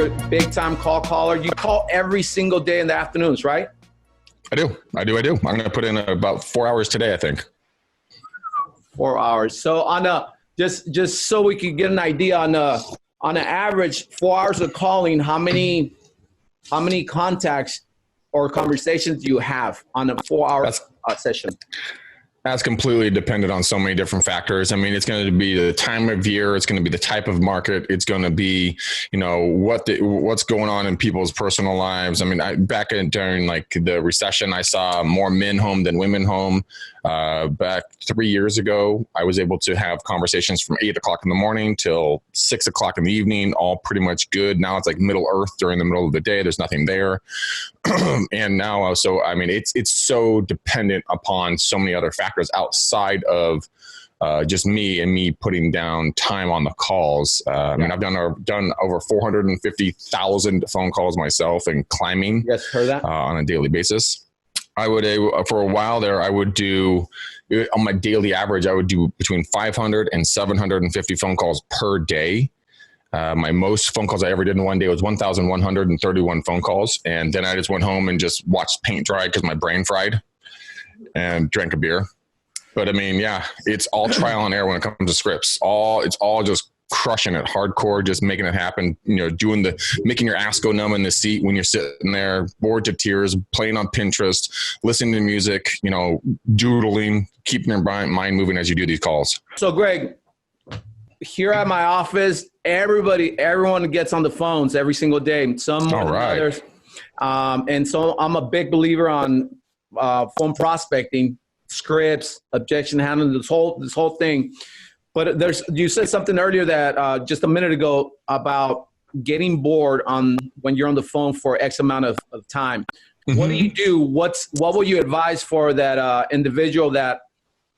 you're a big time call caller. You call every single day in the afternoons, right? I do. I'm going to put in about 4 hours today, I think. 4 hours. So on a just so we can get an idea on an average 4 hours of calling, how many contacts or conversations do you have on a 4 hour session? That's completely dependent on so many different factors. I mean, it's going to be the time of year. It's going to be the type of market. It's going to be, what's going on in people's personal lives. I mean, during like the recession, I saw more men home than women home. Back 3 years ago, I was able to have conversations from 8 o'clock in the morning till 6 o'clock in the evening, all pretty much good. Now it's like Middle Earth during the middle of the day. There's nothing there. And now also, I mean, it's so dependent upon so many other factors outside of just me putting down time on the calls. I mean, I've done over 450,000 phone calls myself and climbing. Yes, heard that. On a daily basis. I would, for a while there, I would do, on my daily average, I would do between 500 and 750 phone calls per day. My most phone calls I ever did in one day was 1,131 phone calls. And then I just went home and just watched paint dry because my brain fried and drank a beer. But I mean, yeah, it's all trial and error when it comes to scripts. It's all just crushing it hardcore, just making it happen, making your ass go numb in the seat when you're sitting there, bored to tears, playing on Pinterest, listening to music, doodling, keeping your mind moving as you do these calls. So Greg, here at my office, everyone gets on the phones every single day, some more than others. And so I'm a big believer on phone prospecting, scripts, objection handling, this whole thing. But you said something earlier that just a minute ago about getting bored when you're on the phone for X amount of time. Mm-hmm. What do you do? What will you advise for that individual that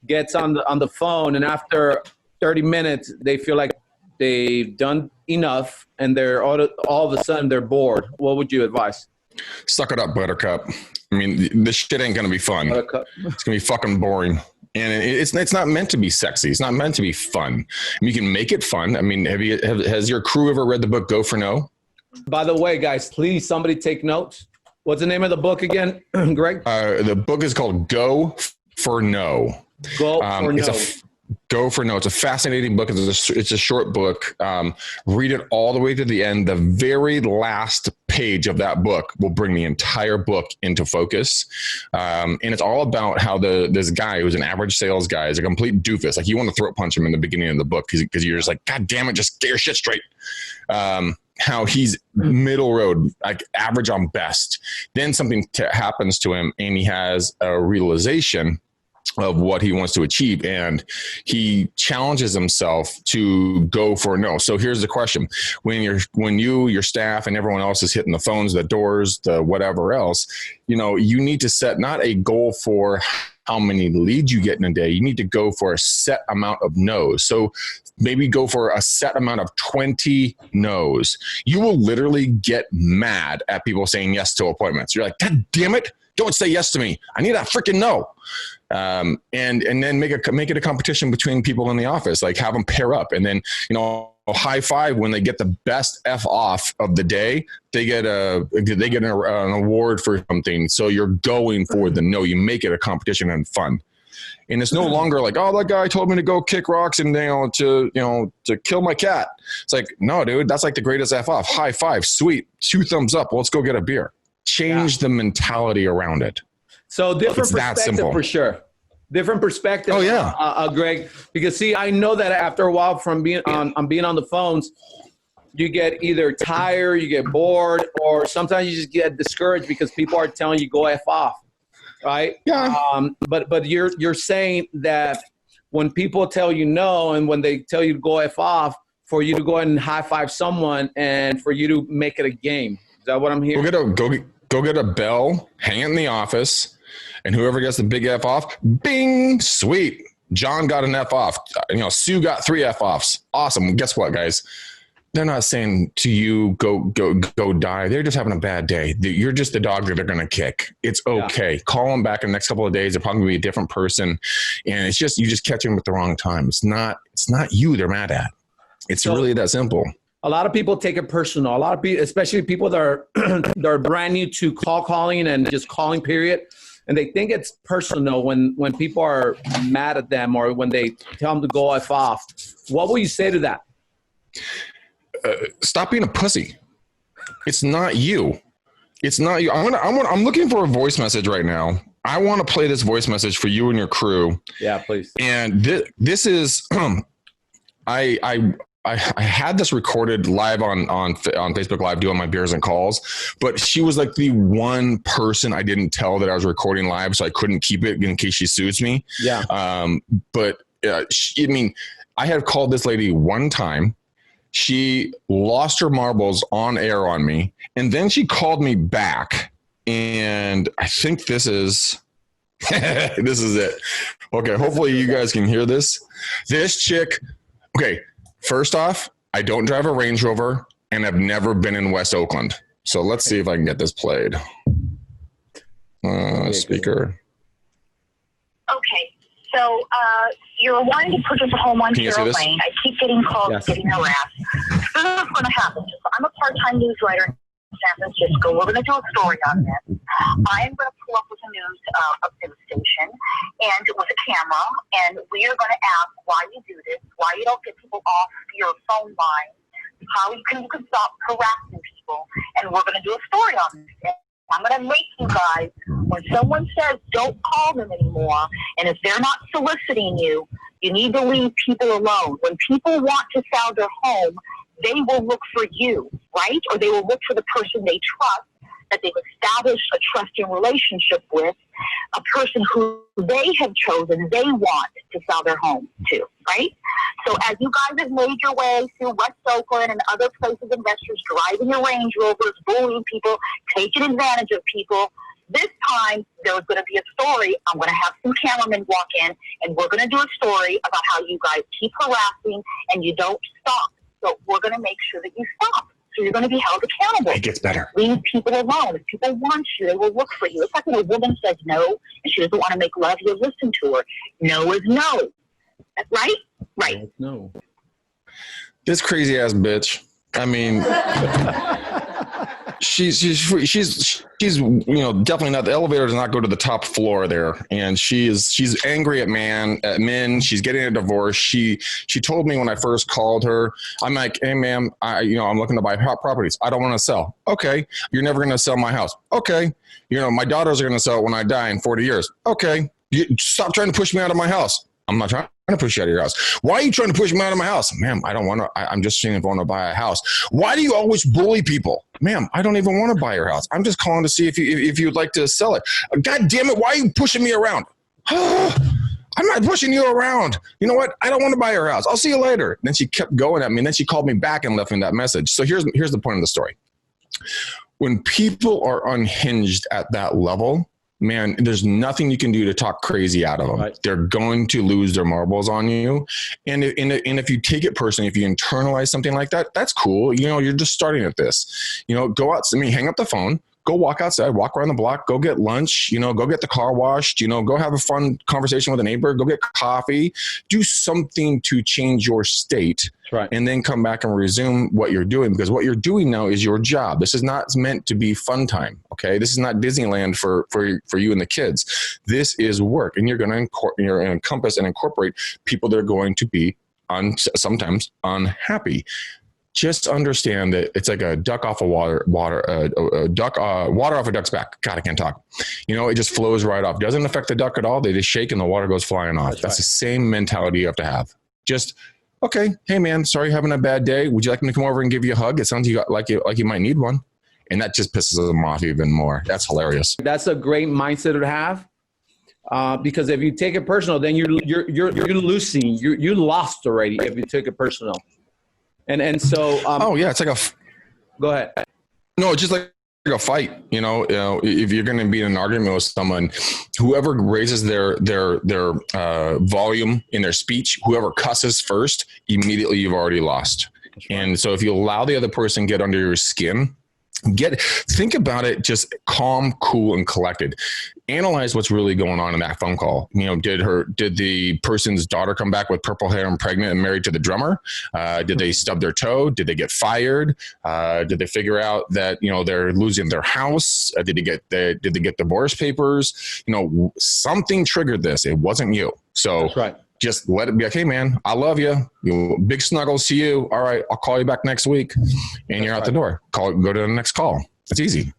gets on the phone and after 30 minutes they feel like they've done enough and they're all of a sudden they're bored? What would you advise? Suck it up, Buttercup. I mean, this shit ain't gonna be fun. Buttercup. It's gonna be fucking boring. And it's not meant to be sexy. It's not meant to be fun. I mean, you can make it fun. I mean, has your crew ever read the book Go for No? By the way, guys, please somebody take notes. What's the name of the book again, Greg? The book is called Go for No. Go for No. Go for No. It's a fascinating book. It's a short book. Read it all the way to the end. The very last page of that book will bring the entire book into focus. And it's all about how this guy who's an average sales guy is a complete doofus. Like you want to throat punch him in the beginning of the book because you're just like, God damn it, just get your shit straight. How he's middle road, like average on best. Then something happens to him and he has a realization of what he wants to achieve. And he challenges himself to go for no. So here's the question. When you, your staff and everyone else is hitting the phones, the doors, the whatever else, you need to set not a goal for how many leads you get in a day. You need to go for a set amount of no's. So maybe go for a set amount of 20 no's. You will literally get mad at people saying yes to appointments. You're like, God damn it. Don't say yes to me. I need a freaking no. And then make it a competition between people in the office, like have them pair up and then, high five when they get the best F off of the day, they get an award for something. So you're going for the no, you make it a competition and fun. And it's no longer like, oh, that guy told me to go kick rocks and to kill my cat. It's like, no, dude, that's like the greatest F off. High five, sweet, 2 thumbs up. Let's go get a beer. Change the mentality around it. So different perspective for sure. Different perspective. Oh yeah, Greg. Because see, I know that after a while from being on the phones, you get either tired, you get bored, or sometimes you just get discouraged because people are telling you go F off, right? Yeah. But you're saying that when people tell you no and when they tell you to go F off, for you to go ahead and high five someone and for you to make it a game. Is that what I'm hearing? Go get a bell, hang it in the office, and whoever gets the big F off, bing, sweet. John got an F off. Sue got 3 F offs. Awesome. Guess what, guys? They're not saying to you, go die. They're just having a bad day. You're just the dog that they're going to kick. It's okay. Yeah. Call them back in the next couple of days. They're probably going to be a different person. And it's you just catch them at the wrong time. It's not you they're mad at. It's really that simple. a lot of people take it personal. A lot of people, especially people that are that are brand new to calling and just calling period, and they think it's personal when people are mad at them or when they tell them to go F off. What will you say to that? Stop being a pussy. It's not you. It's not you. I'm looking for a voice message right now. I want to play this voice message for you and your crew. Yeah, please. And this is, I had this recorded live on Facebook Live doing my beers and calls, but she was like the one person I didn't tell that I was recording live, so I couldn't keep it in case she sues me. Yeah. But I had called this lady one time. She lost her marbles on air on me, and then she called me back. And I think this is this is it. Okay, hopefully you guys can hear this. This chick, okay, first off, I don't drive a Range Rover, and I've never been in West Oakland. So let's see if I can get this played. Speaker. Okay, so you're wanting to purchase a home on Jara Lane. I keep getting calls, getting harassed. This is what's going to happen. So I'm a part-time news writer in San Francisco. We're going to do a story on this. I am going to pull up with a news station and with a camera, and we are going to ask why you do this, why you don't get people off your phone line, how you can stop harassing people, and we're going to do a story on this. I'm going to make you guys, when someone says don't call them anymore, and if they're not soliciting you, you need to leave people alone. When people want to sell their home, they will look for you, right? Or they will look for the person they trust, that they've established a trusting relationship with, a person who they have chosen they want to sell their home to, right? So as you guys have made your way through West Oakland and other places, investors driving your Range Rovers, bullying people, taking advantage of people, this time there's going to be a story. I'm going to have some cameramen walk in, and we're going to do a story about how you guys keep harassing and you don't stop. So we're going to make sure that you stop. So you're going to be held accountable. It gets better. Leave people alone. If people want you, they will look for you. It's like when a woman says no and she doesn't want to make love, you listen to her. No is no. That's right? Right. No. This crazy ass bitch. I mean, she's definitely not. The elevator does not go to the top floor there, and she's angry at men. She's getting a divorce. She told me when I first called her, I'm like, hey ma'am, I'm looking to buy properties. I don't want to sell. Okay, you're never going to sell my house. Okay, my daughters are going to sell it when I die in 40 years. Okay, stop trying to push me out of my house. I'm not trying to push you out of your house. Why are you trying to push me out of my house? Ma'am, I don't want to. I'm just seeing if I want to buy a house. Why do you always bully people? Ma'am, I don't even want to buy your house. I'm just calling to see if you'd like to sell it. God damn it. Why are you pushing me around? I'm not pushing you around. You know what? I don't want to buy your house. I'll see you later. And then she kept going at me. And then she called me back and left me that message. So here's the point of the story. When people are unhinged at that level, man, there's nothing you can do to talk crazy out of them. Right. They're going to lose their marbles on you. And if you take it personally, if you internalize something like that, that's cool. You're just starting at this. Go out. Hang up the phone. Go walk outside, walk around the block, go get lunch, go get the car washed, go have a fun conversation with a neighbor, go get coffee, do something to change your state. Right. And then come back and resume what you're doing, because what you're doing now is your job. This is not meant to be fun time. Okay. This is not Disneyland for you and the kids. This is work, and you're going to encompass and incorporate people that are going to be sometimes unhappy. Just understand that it's like a duck off of water off a duck's back. God, I can't talk. It just flows right off. Doesn't affect the duck at all. They just shake and the water goes flying off. That's the same mentality you have to have. Just, okay, hey man, sorry you're having a bad day. Would you like me to come over and give you a hug? It sounds like you might need one. And that just pisses them off even more. That's hilarious. That's a great mindset to have. Because if you take it personal, then you're losing. You lost already if you took it personal. And so, it's like go ahead. No, it's just like a fight, if you're going to be in an argument with someone, whoever raises their volume in their speech, whoever cusses first, immediately you've already lost. Right. And so if you allow the other person get under your skin, Think about it, just calm, cool, and collected. Analyze what's really going on in that phone call. Did the person's daughter come back with purple hair and pregnant and married to the drummer? Did they stub their toe? Did they get fired? Did they figure out that, they're losing their house? Did they get divorce papers? Something triggered this. It wasn't you. So that's right. Just let it be like, hey man, I love you. Big snuggles to you. All right, I'll call you back next week. And you're out the door. Go to the next call. It's easy.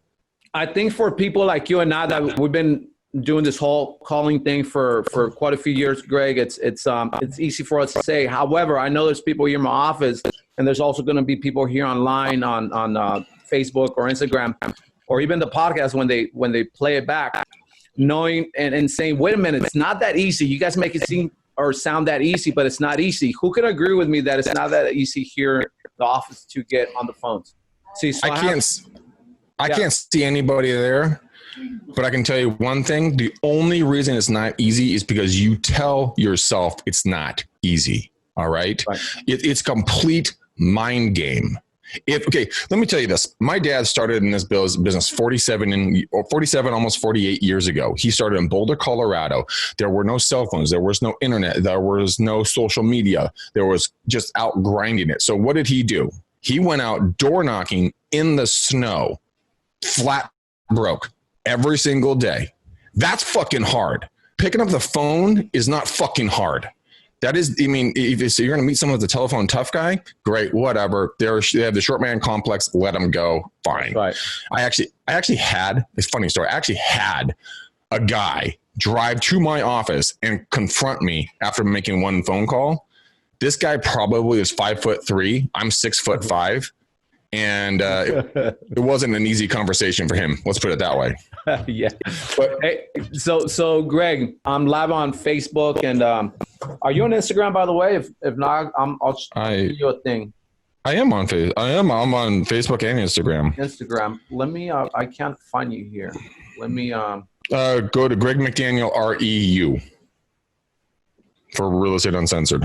I think for people like you and I that we've been doing this whole calling thing for quite a few years, Greg, it's easy for us to say. However, I know there's people here in my office, and there's also going to be people here online on Facebook or Instagram, or even the podcast when they play it back, knowing and saying, wait a minute, it's not that easy. You guys make it seem or sound that easy, but it's not easy. Who can agree with me that it's not that easy here in the office to get on the phones? See, so I can't see anybody there, but I can tell you one thing. The only reason it's not easy is because you tell yourself it's not easy. All right. It's complete mind game. Let me tell you this. My dad started in this business 47, almost 48 years ago. He started in Boulder, Colorado. There were no cell phones. There was no internet. There was no social media. There was just out grinding it. So what did he do? He went out door knocking in the snow, flat broke every single day. That's fucking hard. Picking up the phone is not fucking hard. That is, if you're going to meet someone with a telephone tough guy, great, whatever. They have the short man complex. Let them go. Fine. Right. I actually had, it's a funny story. I actually had a guy drive to my office and confront me after making one phone call. This guy probably is 5'3". I'm 6'5". And it wasn't an easy conversation for him. Let's put it that way. Yeah. But, hey, so Greg, I'm live on Facebook, and are you on Instagram, by the way? If not, I'll show you a thing. I am on Facebook. I'm on Facebook and Instagram. Let me. I can't find you here. Let me. Go to Greg McDaniel REU for Real Estate Uncensored.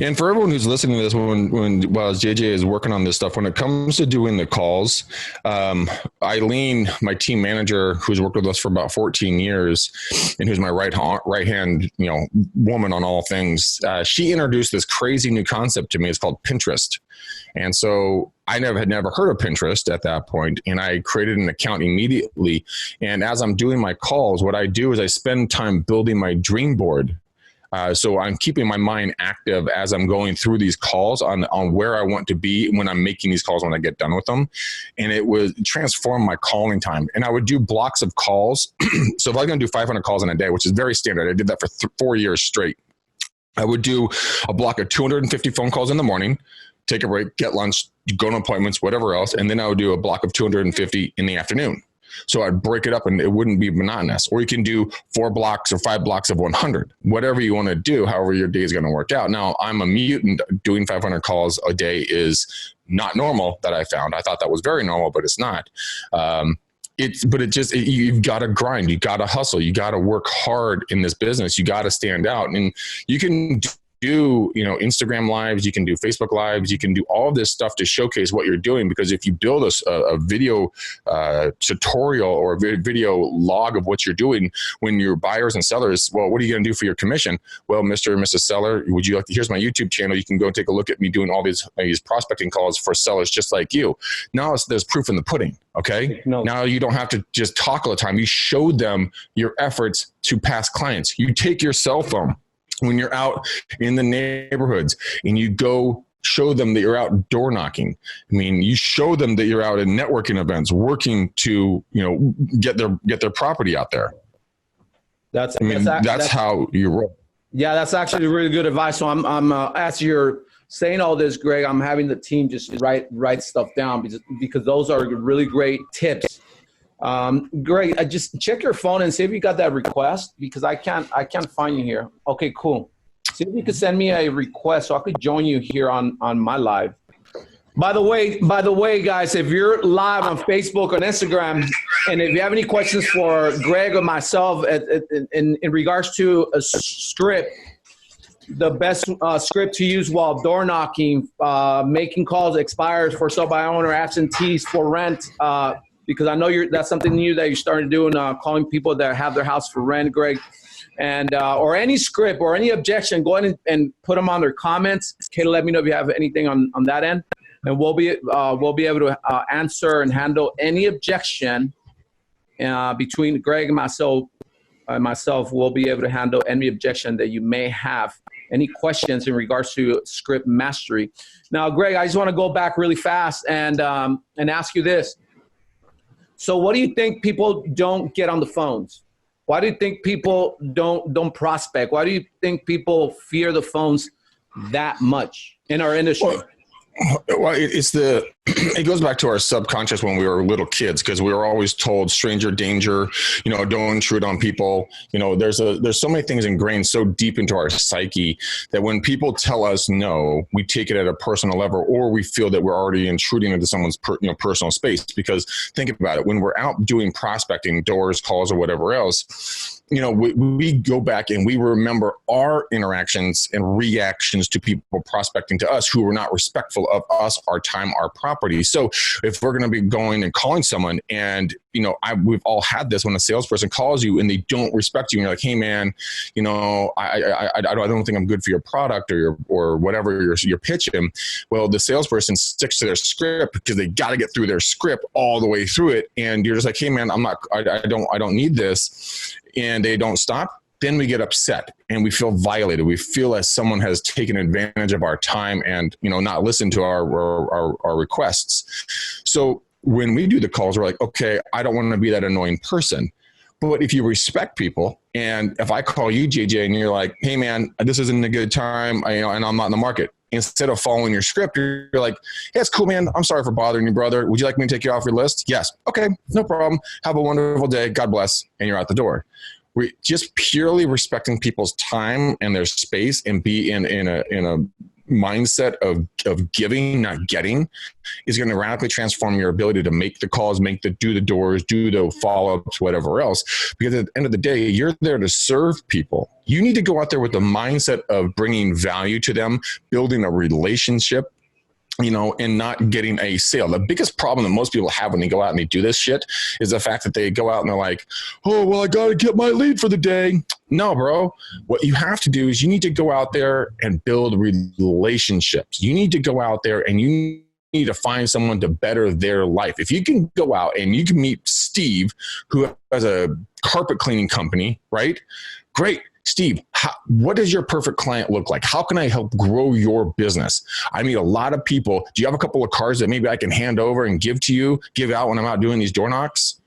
And for everyone who's listening to this, while JJ is working on this stuff, when it comes to doing the calls, Eileen, my team manager, who's worked with us for about 14 years, and who's my right hand, woman on all things, she introduced this crazy new concept to me. It's called Pinterest. And so I had never heard of Pinterest at that point, and I created an account immediately. And as I'm doing my calls, what I do is I spend time building my dream board. So I'm keeping my mind active as I'm going through these calls on where I want to be when I'm making these calls when I get done with them. And it would transform my calling time. And I would do blocks of calls. So if I'm going to do 500 calls in a day, which is very standard, I did that for 4 years straight. I would do a block of 250 phone calls in the morning, take a break, get lunch, go to appointments, whatever else. And then I would do a block of 250 in the afternoon. So I'd break it up and it wouldn't be monotonous. Or you can do 4 blocks or 5 blocks of 100, whatever you want to do, however your day is going to work out. Now, I'm a mutant. Doing 500 calls a day is not normal, that I found. I thought that was very normal, but it's not. You've got to grind. You got to hustle. You got to work hard in this business. You got to stand out. And you can do Instagram lives, you can do Facebook lives, you can do all of this stuff to showcase what you're doing. Because if you build a video tutorial or a video log of what you're doing when your buyers and sellers, well, what are you going to do for your commission? Well, Mr. and Mrs. Seller, would you like to, here's my YouTube channel. You can go take a look at me doing all these prospecting calls for sellers just like you. Now there's proof in the pudding. Okay. No. Now you don't have to just talk all the time. You show them your efforts to past clients. You take your cell phone when you're out in the neighborhoods and you go show them that you're out door knocking. I mean, you show them that you're out at networking events, working to, get their property out there. That's how you roll. Yeah, that's actually really good advice. So I'm as you're saying all this, Greg, I'm having the team just write stuff down because those are really great tips. Greg, just check your phone and see if you got that request, because I can't find you here. Okay, cool. See if you could send me a request so I could join you here on my live. By the way, guys, if you're live on Facebook or Instagram, and if you have any questions for Greg or myself in regards to a script, the best script to use while door knocking, making calls, expires, for sale by owner, absentees, for rent, because I know that's something new that you're starting to do, and calling people that have their house for rent, Greg. And or any script or any objection, go ahead and put them on their comments. Kayla, let me know if you have anything on that end, and we'll be able to answer and handle any objection between Greg and myself. We'll be able to handle any objection that you may have. Any questions in regards to script mastery. Now, Greg, I just want to go back really fast and ask you this. So what do you think people don't get on the phones? Why do you think people don't prospect? Why do you think people fear the phones that much in our industry? Well, it goes back to our subconscious when we were little kids, because we were always told stranger danger, don't intrude on people. There's so many things ingrained so deep into our psyche that when people tell us no, we take it at a personal level, or we feel that we're already intruding into someone's personal space. Because think about it, when we're out doing prospecting, doors, calls, or whatever else, we go back and we remember our interactions and reactions to people prospecting to us who were not respectful of us, our time, our property. So if we're going to be going and calling someone, and we've all had this, when a salesperson calls you and they don't respect you, and you're like, hey man, I don't think I'm good for your product or whatever you're pitching. Well, the salesperson sticks to their script because they got to get through their script all the way through it, and you're just like, hey man, I don't need this. And they don't stop, then we get upset and we feel violated. We feel as someone has taken advantage of our time and, not listened to our requests. So when we do the calls, we're like, okay, I don't want to be that annoying person. But if you respect people, and if I call you, JJ, and you're like, hey man, this isn't a good time, and I'm not in the market. Instead of following your script, you're like, hey, it's cool, man. I'm sorry for bothering you, brother. Would you like me to take you off your list? Yes. Okay, no problem. Have a wonderful day. God bless. And you're out the door. We're just purely respecting people's time and their space, and be in a mindset of giving, not getting, is going to radically transform your ability to make the calls, do the doors, do the follow-ups, whatever else. Because at the end of the day, you're there to serve people. You need to go out there with the mindset of bringing value to them, building a relationship, and not getting a sale. The biggest problem that most people have when they go out and they do this shit is the fact that they go out and they're like, oh, well, I got to get my lead for the day. No, bro. What you have to do is you need to go out there and build relationships. You need to go out there and you need to find someone to better their life. If you can go out and you can meet Steve, who has a carpet cleaning company, right? Great. Steve, what does your perfect client look like? How can I help grow your business? I meet a lot of people. Do you have a couple of cars that maybe I can hand over and give out when I'm out doing these door knocks?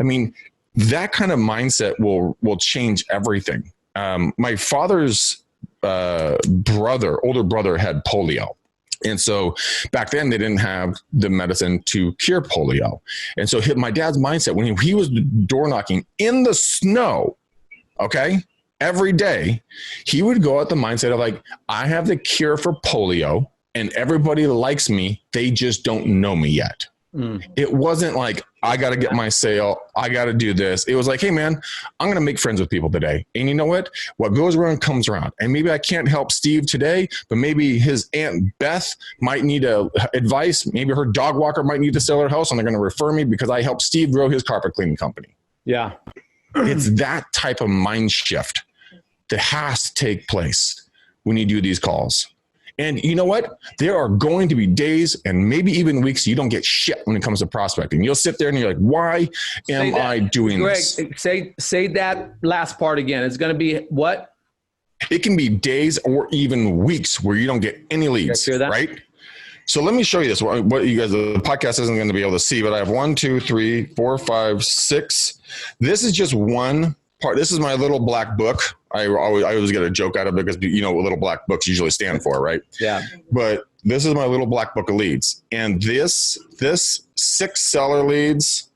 I mean, that kind of mindset will change everything. My father's older brother had polio. And so back then they didn't have the medicine to cure polio. And so my dad's mindset, when he was door knocking in the snow, okay, every day, he would go out the mindset of like, I have the cure for polio and everybody likes me. They just don't know me yet. It wasn't like, I got to get my sale. I got to do this. It was like, hey man, I'm going to make friends with people today. And you know what? What goes around comes around. And maybe I can't help Steve today, but maybe his Aunt Beth might need advice. Maybe her dog walker might need to sell her house and they're going to refer me because I helped Steve grow his carpet cleaning company. Yeah. It's that type of mind shift that has to take place when you do these calls. And you know what? There are going to be days and maybe even weeks you don't get shit when it comes to prospecting. You'll sit there and you're like, why am I doing this? Say that last part again. It's going to be what? It can be days or even weeks where you don't get any leads, right? So let me show you this. What you guys, the podcast isn't going to be able to see, but I have 1, 2, 3, 4, 5, 6. This is just one part. This is my little black book. I always get a joke out of it because what little black books usually stand for, right? Yeah. But this is my little black book of leads. And this 6 seller leads,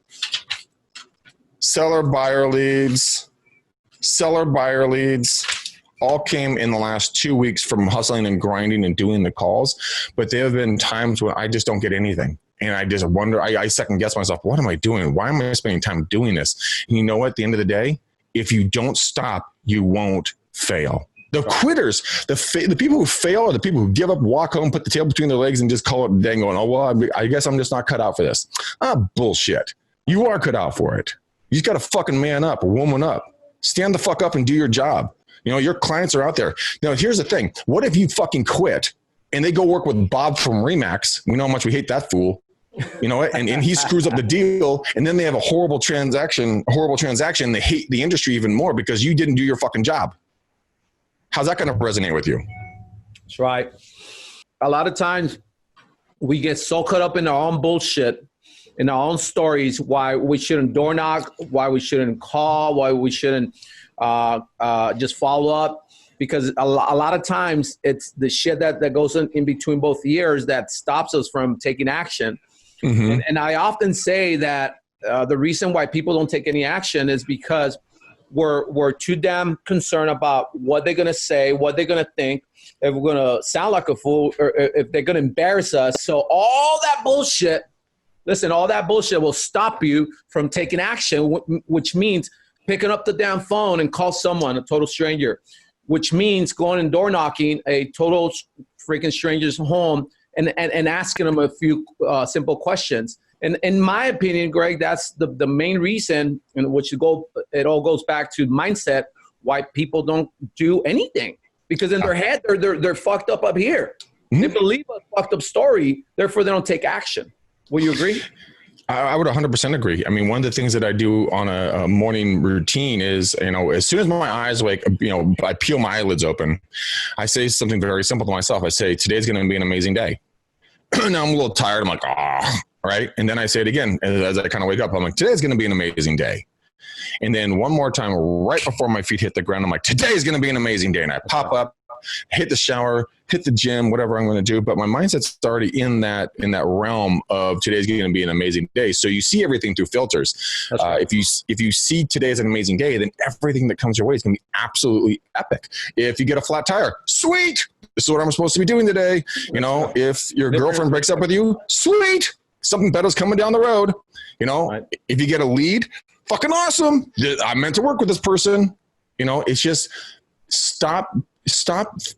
seller buyer leads, all came in the last 2 weeks from hustling and grinding and doing the calls. But there have been times when I just don't get anything. And I just wonder, I second guess myself, what am I doing? Why am I spending time doing this? And you know what? At the end of the day, if you don't stop, you won't fail. The quitters, the people who fail are the people who give up, walk home, put the tail between their legs, and just call it a day going, oh, well, I guess I'm just not cut out for this. Bullshit. You are cut out for it. You just got to fucking man up or woman up. Stand the fuck up and do your job. You know, your clients are out there. Now, here's the thing. What if you fucking quit and they go work with Bob from Remax? We know how much we hate that fool. You know what? And he screws up the deal, and then they have a horrible transaction. They hate the industry even more because you didn't do your fucking job. How's that going to resonate with you? That's right. A lot of times we get so caught up in our own bullshit, in our own stories, why we shouldn't door knock, why we shouldn't call, why we shouldn't just follow up. Because a lot of times it's the shit that goes in between both ears that stops us from taking action. Mm-hmm. And I often say that the reason why people don't take any action is because we're too damn concerned about what they're going to say, what they're going to think, if we're going to sound like a fool, or if they're going to embarrass us. So all that bullshit will stop you from taking action, which means picking up the damn phone and call someone, a total stranger, which means going and door knocking a total freaking stranger's home and asking them a few simple questions. And in my opinion, Greg, that's the main reason, in which it all goes back to mindset, why people don't do anything. Because in their head, they're fucked up here. Mm-hmm. They believe a fucked up story, therefore they don't take action. Will you agree? I would 100% agree. I mean, one of the things that I do on a morning routine is, you know, as soon as my eyes wake, you know, I peel my eyelids open, I say something very simple to myself. I say, today's going to be an amazing day. Now I'm a little tired. I'm like, right. And then I say it again. As I kind of wake up, I'm like, today's going to be an amazing day. And then one more time, right before my feet hit the ground, I'm like, today's going to be an amazing day. And I pop up, hit the shower, hit the gym, whatever I'm going to do. But my mindset's already in that realm of today's going to be an amazing day. So you see everything through filters. Right. If you see today as an amazing day, then everything that comes your way is going to be absolutely epic. If you get a flat tire, sweet. This is what I'm supposed to be doing today. You know, if your girlfriend breaks up with you, sweet. Something better's coming down the road. You know, right. If you get a lead, fucking awesome. I meant to work with this person. You know, it's just stop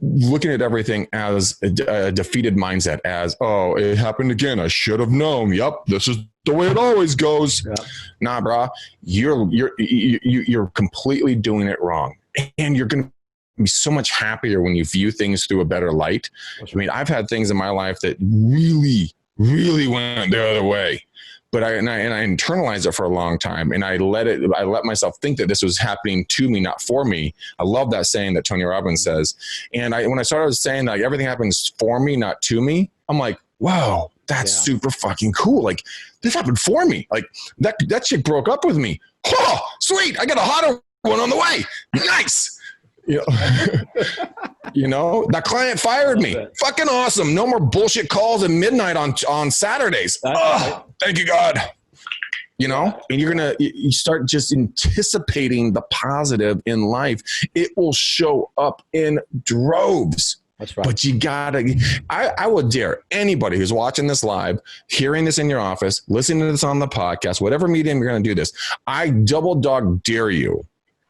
looking at everything as a defeated mindset, as, oh, it happened again. I should have known. Yep. This is the way it always goes. Yeah. Nah, brah, you're completely doing it wrong. And you're going to be so much happier when you view things through a better light. I mean, I've had things in my life that really, really went the other way. But I internalized it for a long time, and I let myself think that this was happening to me, not for me. I love that saying that Tony Robbins says. And when I started saying like everything happens for me, not to me, I'm like, wow, that's super fucking cool. Like this happened for me. Like that chick broke up with me. Oh, sweet. I got a hotter one on the way. Nice. You know, that client fired me. Fucking awesome. No more bullshit calls at midnight on Saturdays. Oh, thank you, God. You know, and you start just anticipating the positive in life. It will show up in droves. That's right. But you gotta, I would dare anybody who's watching this live, hearing this in your office, listening to this on the podcast, whatever medium you're going to do this, I double dog dare you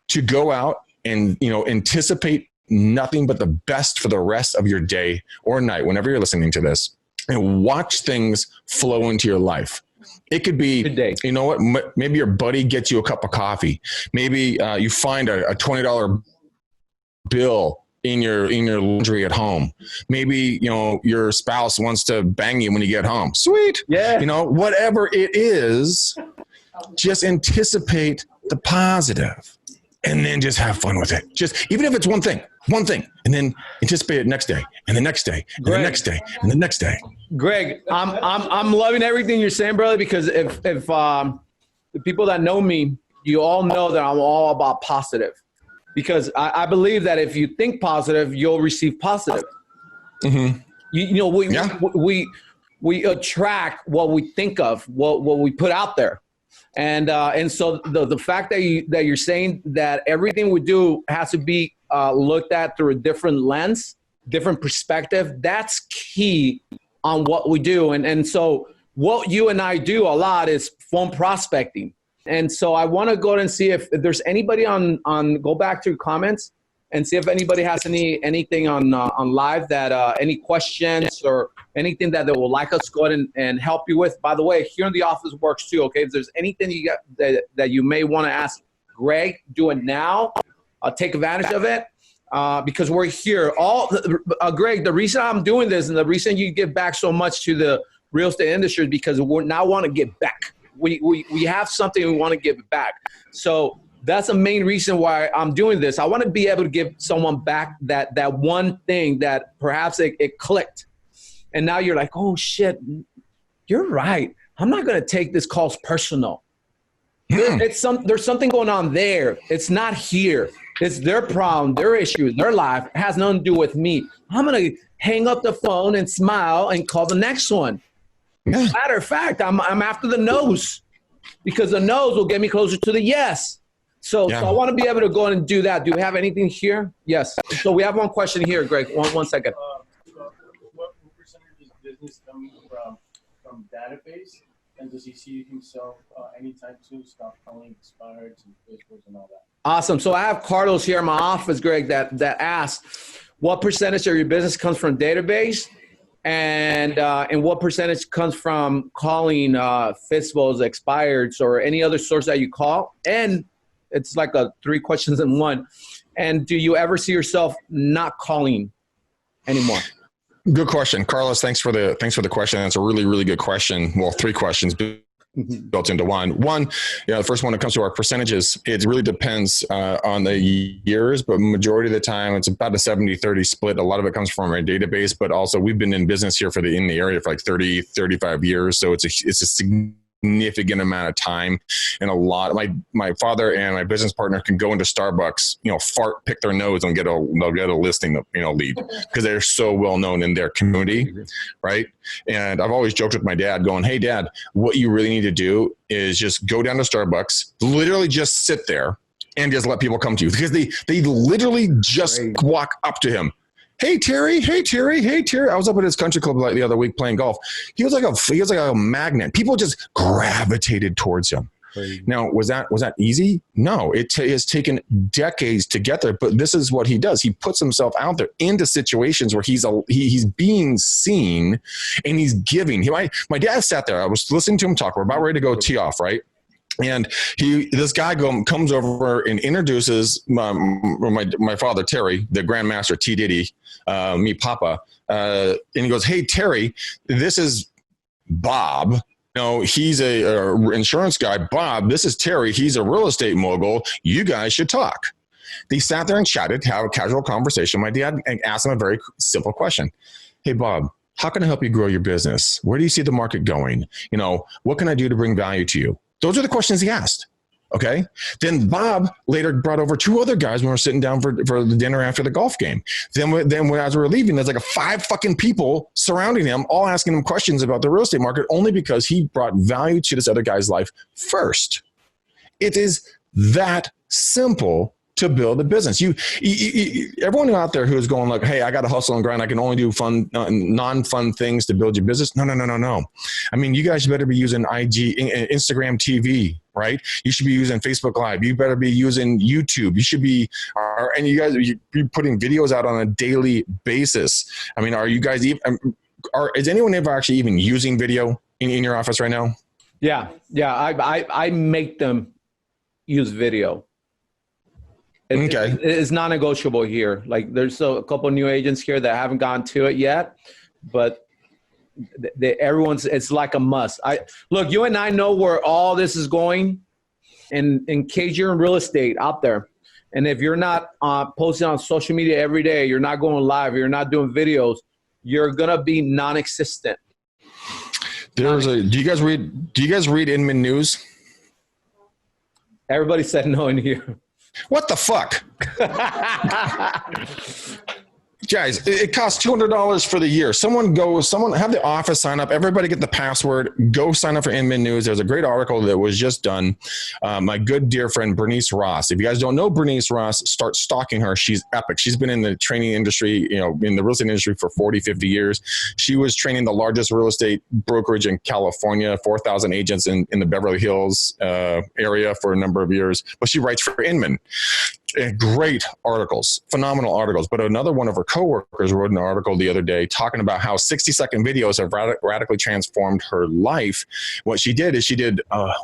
to go out and, you know, anticipate nothing but the best for the rest of your day or night, whenever you're listening to this, and watch things flow into your life. It could be, you know what, maybe your buddy gets you a cup of coffee. Maybe you find a $20 bill in your laundry at home. Maybe, you know, your spouse wants to bang you when you get home. Sweet. Yeah. You know, whatever it is, just anticipate the positive. And then just have fun with it. Just even if it's one thing, and then anticipate it next day, and the next day, and the next day, and the next day. Greg, I'm loving everything you're saying, brother. Because if the people that know me, you all know that I'm all about positive. Because I believe that if you think positive, you'll receive positive. Mm-hmm. You know, we attract what we think of, what we put out there. And so the fact that you're saying that everything we do has to be looked at through a different lens, different perspective, that's key on what we do. And so what you and I do a lot is phone prospecting. And so I want to go and see if there's anybody on go back to comments and see if anybody has anything on live that any questions or anything that they would like us to go ahead and help you with. By the way, here in the office works too. Okay, if there's anything you got that you may want to ask Greg, do it now. Take advantage of it because we're here. Greg, the reason I'm doing this and the reason you give back so much to the real estate industry is because we now want to give back. We have something we want to give back. So that's the main reason why I'm doing this. I want to be able to give someone back that one thing that perhaps it clicked. And now you're like, oh, shit, you're right. I'm not going to take this calls personal. There's something going on there. It's not here. It's their problem, their issues, their life. It has nothing to do with me. I'm going to hang up the phone and smile and call the next one. Yeah. Matter of fact, I'm after the no's because the no's will get me closer to the yes. So I want to be able to go in and do that. Do you have anything here? Yes. So we have one question here, Greg. One second. What percentage is business coming from database? And does he see himself anytime soon stop calling expireds and Facebooks and all that? Awesome. So I have Carlos here in my office, Greg, that asked what percentage of your business comes from database and what percentage comes from calling FISBOs, expireds, or any other source that you call. And it's like 3 questions in one. And do you ever see yourself not calling anymore? Good question, Carlos. Thanks for the question. That's a really, really good question. Well, 3 questions built into one. One, the first one, when it comes to our percentages, it really depends on the years, but majority of the time it's about a 70-30 split. A lot of it comes from our database, but also we've been in business here in the area for like 30, 35 years. So it's a significant amount of time, and a lot. My father and my business partner can go into Starbucks, fart, pick their nose, and they'll get a listing, lead because they're so well known in their community, right? And I've always joked with my dad, going, "Hey, Dad, what you really need to do is just go down to Starbucks, literally just sit there, and just let people come to you because they literally just walk up to him." Hey Terry, hey Terry, hey Terry. I was up at his country club the other week playing golf. He was like a magnet. People just gravitated towards him. Crazy. Now, was that easy? No, it has taken decades to get there. But this is what he does. He puts himself out there into situations where he's being seen and he's giving. My dad sat there. I was listening to him talk. We're about ready to go tee off, right? And this guy comes over and introduces my father, Terry, the Grandmaster T. Diddy, me Papa. And he goes, "Hey, Terry, this is Bob. He's a insurance guy. Bob, this is Terry. He's a real estate mogul. You guys should talk." They sat there and chatted, have a casual conversation. My dad asked him a very simple question. "Hey, Bob, how can I help you grow your business? Where do you see the market going? What can I do to bring value to you?" Those are the questions he asked. Okay. Then Bob later brought over 2 other guys when we were sitting down for the dinner after the golf game. Then as we were leaving, there's like 5 fucking people surrounding him, all asking him questions about the real estate market, only because he brought value to this other guy's life first. It is that simple to build a business. Everyone out there who is going like, "Hey, I got to hustle and grind. I can only do fun, non-fun things to build your business." No. I mean, you guys better be using Instagram TV, right? You should be using Facebook Live. You better be using YouTube. You should be, and you guys be putting videos out on a daily basis. I mean, are you guys even? Is anyone ever actually even using video in your office right now? Yeah. I make them use video. It's non-negotiable here. Like there's a couple of new agents here that haven't gone to it yet, but it's like a must. Look, you and I know where all this is going, and in case you're in real estate out there, and if you're not posting on social media every day, you're not going live, you're not doing videos, you're gonna be non-existent. Do you guys read Inman News? Everybody said no in here. What the fuck? Guys, it costs $200 for the year. Someone have the office sign up. Everybody get the password. Go sign up for Inman News. There's a great article that was just done. My good dear friend, Bernice Ross. If you guys don't know Bernice Ross, start stalking her. She's epic. She's been in the training industry, in the real estate industry for 40, 50 years. She was training the largest real estate brokerage in California, 4,000 agents in the Beverly Hills area for a number of years. But she writes for Inman. great articles, phenomenal articles. But another one of her coworkers wrote an article the other day talking about how 60-second videos have radically transformed her life. What she did is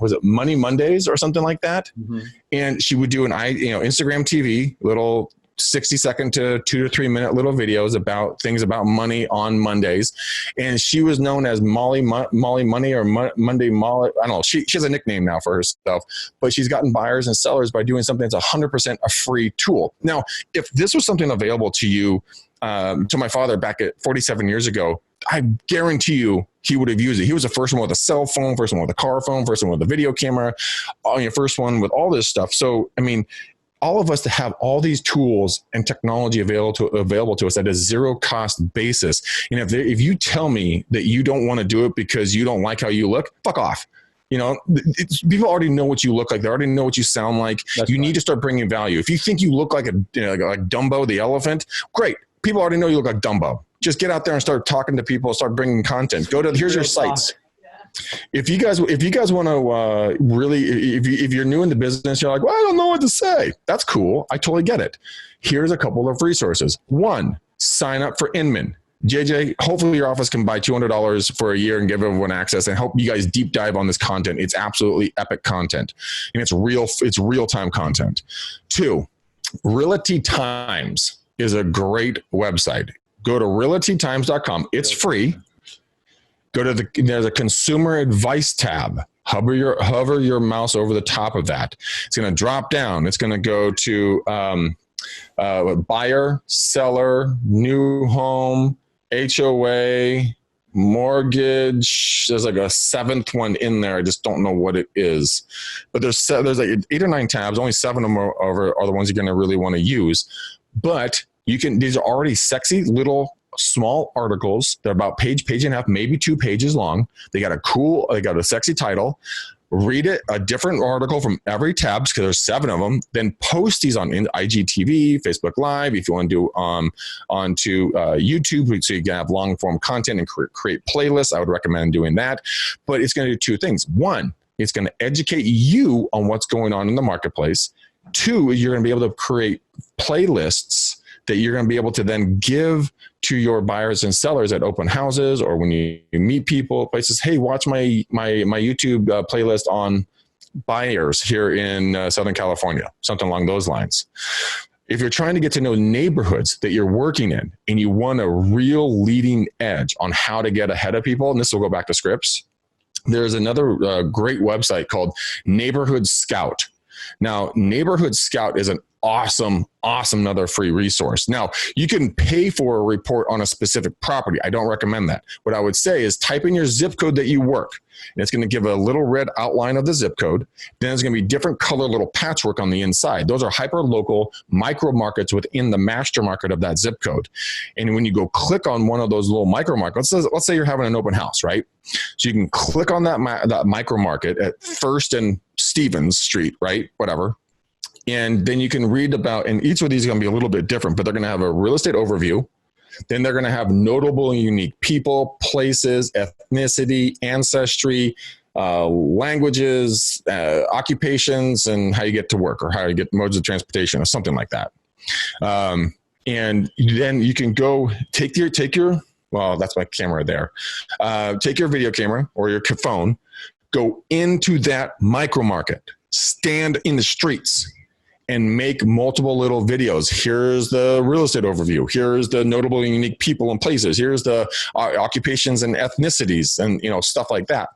was it Money Mondays or something like that? Mm-hmm. And she would do Instagram TV, little 60-second to 2 to 3 minute little videos about things about money on Mondays. And she was known as Molly Money or Monday Molly. I don't know. She has a nickname now for herself, but she's gotten buyers and sellers by doing something that's 100% a free tool. Now, if this was something available to you, to my father back at 47 years ago, I guarantee you he would have used it. He was the first one with a cell phone, first one with a car phone, first one with a video camera, first one with all this stuff. So, I mean, all of us to have all these tools and technology available to us at a zero cost basis. And if you tell me that you don't want to do it because you don't like how you look, fuck off. People already know what you look like. They already know what you sound like. You need to start bringing value. If you think you look like like Dumbo the elephant, great. People already know you look like Dumbo. Just get out there and start talking to people, start bringing content. Here's your sites. If you guys want to really, if you're new in the business, you're like, well, I don't know what to say. That's cool. I totally get it. Here's a couple of resources. One, sign up for Inman. JJ, hopefully your office can buy $200 for a year and give everyone access and help you guys deep dive on this content. It's absolutely epic content, and it's real-time content. Two, Realty Times is a great website. Go to realtytimes.com. It's free. There's a consumer advice tab. Hover your mouse over the top of that. It's going to drop down. It's going to go to buyer, seller, new home, HOA, mortgage. There's like a seventh one in there. I just don't know what it is. But there's like 8 or 9 tabs. Only 7 of them are the ones you're going to really want to use. But these are already sexy little small articles. They're about page and a half, maybe 2 pages long. They got a sexy title. Read it, a different article from every tab, because there's 7 of them. Then post these on IGTV, Facebook Live. If you want to do onto YouTube, so you can have long form content and create playlists, I would recommend doing that. But it's going to do 2 things. 1, it's going to educate you on what's going on in the marketplace. 2, you're going to be able to create playlists that you're going to be able to then give to your buyers and sellers at open houses or when you meet people, places. Hey, watch my YouTube playlist on buyers here in Southern California, something along those lines. If you're trying to get to know neighborhoods that you're working in and you want a real leading edge on how to get ahead of people, and this will go back to scripts, there's another great website called Neighborhood Scout. Now, Neighborhood Scout is an awesome another free resource. Now, you can pay for a report on a specific property. I don't recommend that. What I would say is type in your zip code that you work, and it's going to give a little red outline of the zip code. Then there's going to be different color little patchwork on the inside. Those are hyper local micro markets within the master market of that zip code. And when you go click on one of those little micro markets, let's say you're having an open house, right? So you can click on that micro market at First and Stevens Street, right? Whatever. And then you can read about, and each of these is going to be a little bit different, but they're going to have a real estate overview. Then they're going to have notable and unique people, places, ethnicity, ancestry, languages, occupations, and how you get to work or how you get modes of transportation or something like that. And then you can go take your, well, that's my camera there. Take your video camera or your phone, go into that micro market, stand in the streets, and make multiple little videos. Here's the real estate overview. Here's the notable and unique people and places. Here's the occupations and ethnicities and stuff like that.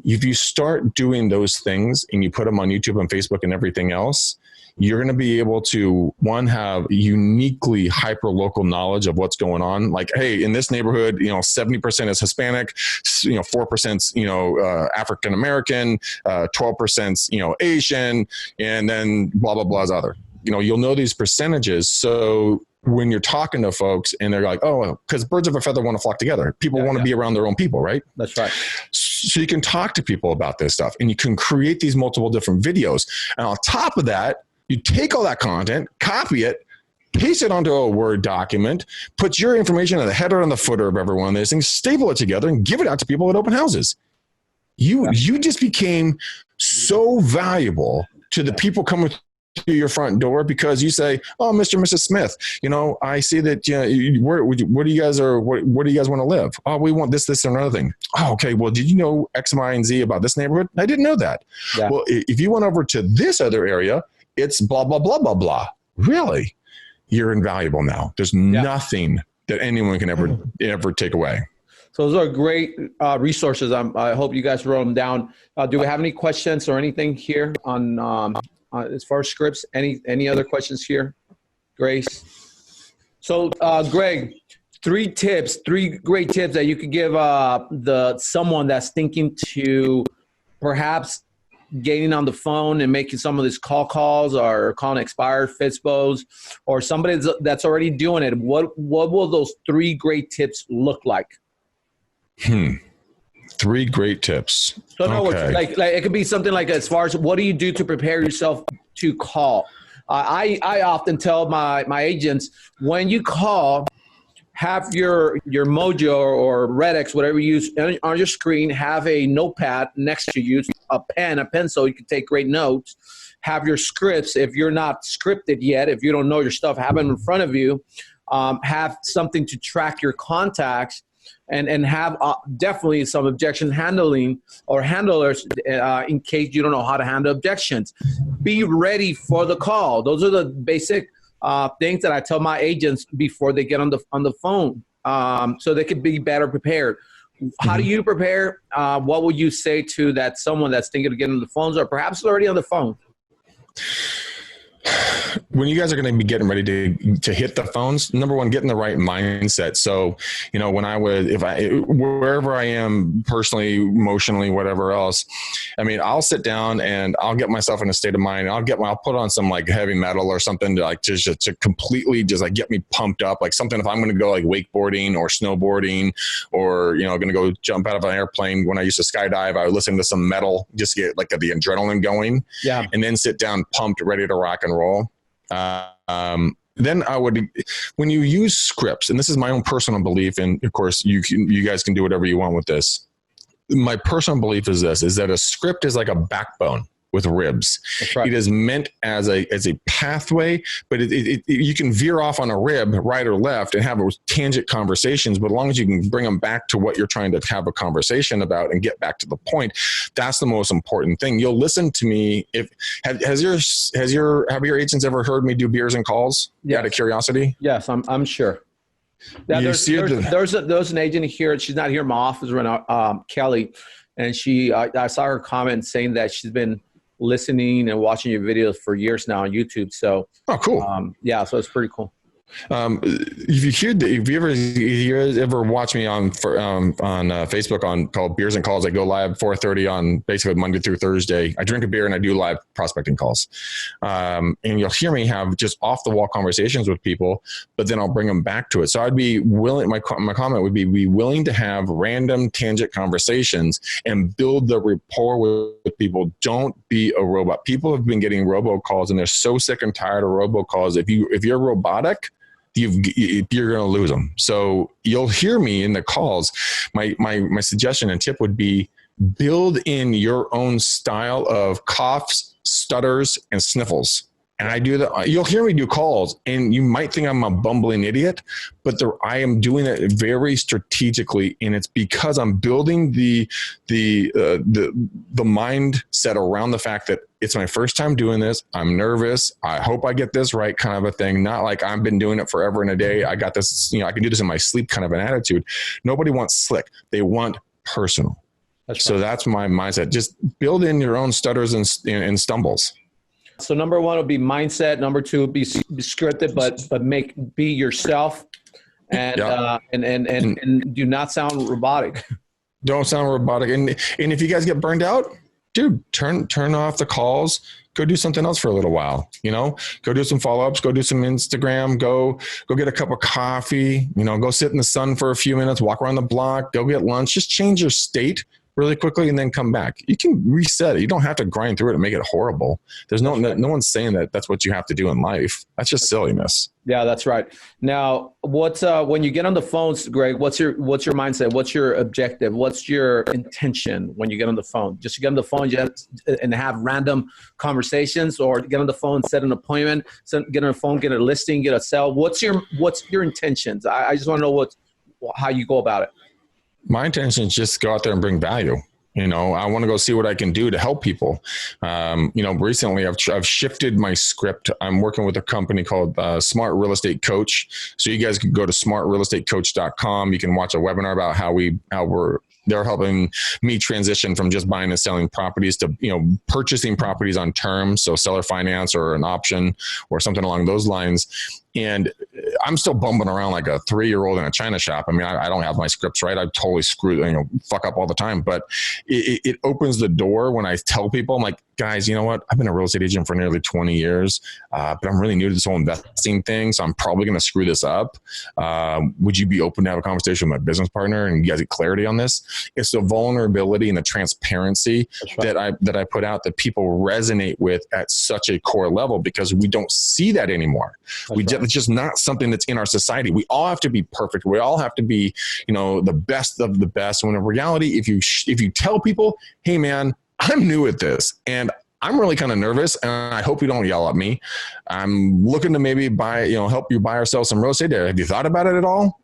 If you start doing those things and you put them on YouTube and Facebook and everything else, you're going to be able to, one, have uniquely hyper local knowledge of what's going on. Like, hey, in this neighborhood, 70% is Hispanic, 4%, African American, 12%, Asian, and then blah, blah, blah is other. You'll know these percentages. So when you're talking to folks and they're like, oh, because birds of a feather want to flock together. People want to be around their own people, right? That's right. So you can talk to people about this stuff and you can create these multiple different videos. And on top of that, you take all that content, copy it, paste it onto a Word document, put your information in the header and the footer of every one of these things, staple it together, and give it out to people at open houses. You just became so valuable to the people coming to your front door because you say, "Oh, Mr. and Mrs. Smith, I see that where do you guys want to live? Oh, we want this, and another thing. Oh, okay. Well, did you know X, Y, and Z about this neighborhood? I didn't know that. Yeah. Well, if you went over to this other area, it's blah blah blah blah blah. Really, you're invaluable now. There's nothing that anyone can ever take away." So those are great resources. I hope you guys wrote them down. Do we have any questions or anything here on as far as scripts? Any other questions here, Grace? So Greg, three great tips that you could give someone that's thinking to perhaps getting on the phone and making some of these calls or calling expired FSBOs, or somebody that's already doing it. What will those three great tips look like? Three great tips. So in other words, like it could be something like, as far as what do you do to prepare yourself to call? I often tell my agents, when you call, have your Mojo or Redx, whatever you use on your screen, have a notepad next to you, a pencil, you can take great notes. Have your scripts. If you're not scripted yet, if you don't know your stuff, have them in front of you. Have something to track your contacts. And have definitely some objection handling or handlers in case you don't know how to handle objections. Be ready for the call. Those are the basic things that I tell my agents before they get on the phone, so they could be better prepared. How do you prepare? What would you say to someone that's thinking of getting on the phones, or perhaps already on the phone? When you guys are going to be getting ready to hit the phones, number one, get in the right mindset. So, wherever I am personally, emotionally, whatever else, I'll sit down and I'll get myself in a state of mind. I'll put on some like heavy metal or something to completely just like get me pumped up. Like something, if I'm going to go like wakeboarding or snowboarding or, going to go jump out of an airplane. When I used to skydive, I would listen to some metal, just get like the adrenaline going, and then sit down pumped, ready to rock and roll. Then I would, when you use scripts, and this is my own personal belief, and of course you guys can do whatever you want with this. My personal belief is that a script is like a backbone with ribs. That's right. It is meant as a pathway, but you can veer off on a rib, right or left, and have tangent conversations. But as long as you can bring them back to what you're trying to have a conversation about and get back to the point, that's the most important thing. You'll listen to me. Have your agents ever heard me do beers and calls? Yes. Out of curiosity? Yes, I'm sure. Now, there's an agent here. She's not here in my office right now, Kelly, and I saw her comment saying that she's been listening and watching your videos for years now on YouTube. So, cool. So it's pretty cool. If you ever watch me on Facebook called Beers and Calls, I go live 4:30 on basically Monday through Thursday. I drink a beer and I do live prospecting calls. And you'll hear me have just off the wall conversations with people, but then I'll bring them back to it. So I'd be willing, my comment would be willing to have random tangent conversations and build the rapport with people. Don't be a robot. People have been getting robocalls and they're so sick and tired of robocalls. If you're robotic, you're going to lose them. So you'll hear me in the calls. My suggestion and tip would be build in your own style of coughs, stutters, and sniffles. And I do that. You'll hear me do calls and you might think I'm a bumbling idiot, but I am doing it very strategically. And it's because I'm building the mindset around the fact that it's my first time doing this. I'm nervous. I hope I get this right, kind of a thing. Not like I've been doing it forever and a day. I got this, I can do this in my sleep, kind of an attitude. Nobody wants slick. They want personal. That's my mindset. Just build in your own stutters and stumbles. So number one would be mindset. Number two would be scripted, but be yourself, and do not sound robotic. Don't sound robotic. And if you guys get burned out, dude, turn off the calls. Go do something else for a little while. Go do some follow-ups. Go do some Instagram. Go get a cup of coffee. Go sit in the sun for a few minutes. Walk around the block. Go get lunch. Just change your state. really quickly and then come back. You can reset it. You don't have to grind through it and make it horrible. There's no one's saying that that's what you have to do in life. That's just silliness. Yeah, that's right. Now, what's when you get on the phones, Greg, what's your mindset? What's your objective? What's your intention when you get on the phone? Just to get on the phone and have random conversations, or get on the phone, set an appointment, get on the phone, get a listing, get a sell? What's your intentions? I just want to know how you go about it. My intention is just go out there and bring value. You know, I want to go see what I can do to help people. You know, recently I've shifted my script. I'm working with a company called Smart Real Estate Coach. So you guys can go to smartrealestatecoach.com. You can watch a webinar about how they're helping me transition from just buying and selling properties to, you know, purchasing properties on terms. So seller finance or an option or something along those lines. And I'm still bumping around like a 3-year-old in a china shop. I mean, I don't have my scripts right. I totally fuck up all the time, but it opens the door when I tell people, I'm like, guys, you know what? I've been a real estate agent for nearly 20 years, but I'm really new to this whole investing thing. So I'm probably going to screw this up. Would you be open to have a conversation with my business partner and you guys get clarity on this? It's the vulnerability and the transparency that I put out that people resonate with at such a core level, because we don't see that anymore. It's just not something that's in our society. We all have to be perfect. We all have to be, you know, the best of the best. When in reality, if you tell people, hey man, I'm new at this and I'm really kind of nervous and I hope you don't yell at me. I'm looking to maybe help you buy or sell some real estate. Have you thought about it at all?